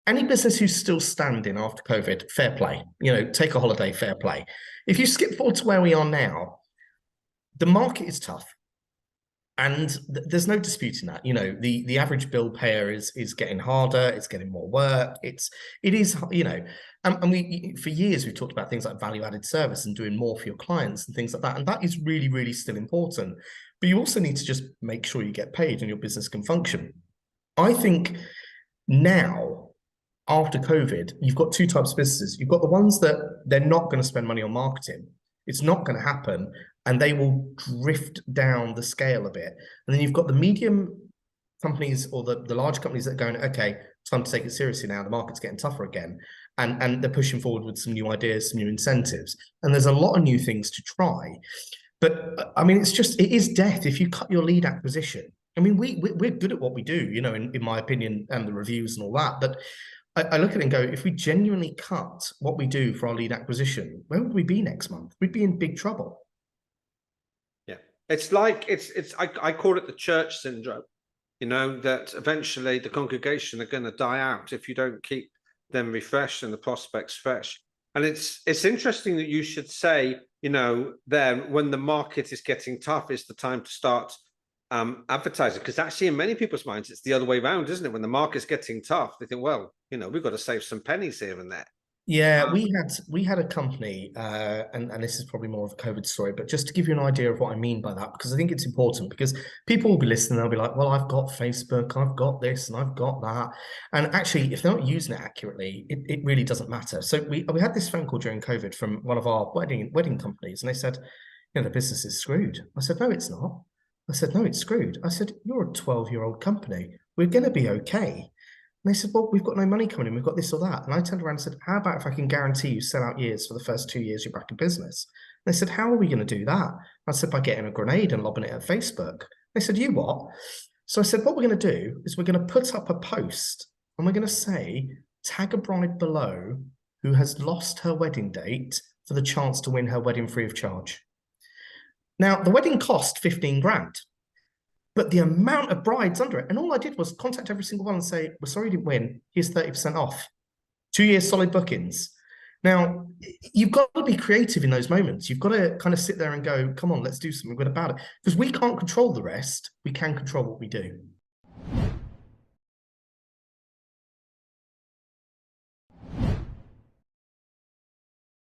any business who's still standing after COVID, fair play. Take a holiday, fair play. If you skip forward to where we are now, the market is tough. And there's no disputing that. The average bill payer is getting harder. It's getting more work. It is. And we for years we've talked about things like value added service and doing more for your clients and things like that. And that is really, really still important. But you also need to just make sure you get paid and your business can function. I think now, after COVID, you've got two types of businesses. You've got the ones that they're not going to spend money on marketing. It's not going to happen, and they will drift down the scale a bit. And then you've got the medium companies or the large companies that are going, okay, time to take it seriously now. The market's getting tougher again. And they're pushing forward with some new ideas, some new incentives. And there's a lot of new things to try. But I mean, it is death if you cut your lead acquisition. I mean, we're good at what we do, in my opinion, and the reviews and all that. But I look at it and go, if we genuinely cut what we do for our lead acquisition, where would we be next month? We'd be in big trouble. Yeah, it's like I call it the church syndrome. That eventually the congregation are going to die out if you don't keep them refreshed and the prospects fresh. And it's interesting that you should say, then when the market is getting tough, is the time to start advertising, because actually in many people's minds it's the other way around, isn't it? When the market's getting tough, they think, well, we've got to save some pennies here and there. Yeah, we had a company, and this is probably more of a COVID story, but just to give you an idea of what I mean by that, because I think it's important, because people will be listening, they'll be like, well, I've got Facebook, I've got this, and I've got that. And actually, if they're not using it accurately, it really doesn't matter. So we had this phone call during COVID from one of our wedding companies, and they said, the business is screwed. I said, no, it's not. I said, no, it's screwed. I said, you're a 12-year-old company. We're going to be okay. And they said, well, we've got no money coming in. We've got this or that. And I turned around and said, how about if I can guarantee you sell out years for the first 2 years you're back in business? And they said, how are we going to do that? I said, by getting a grenade and lobbing it at Facebook. They said, you what? So I said, what we're going to do is we're going to put up a post and we're going to say, tag a bride below who has lost her wedding date for the chance to win her wedding free of charge. Now, the wedding cost 15 grand. But the amount of brides under it, and all I did was contact every single one and say, we're sorry you didn't win. Here's 30% off. 2 years solid bookings. Now, you've got to be creative in those moments. You've got to kind of sit there and go, come on, let's do something good about it. Because we can't control the rest. We can control what we do.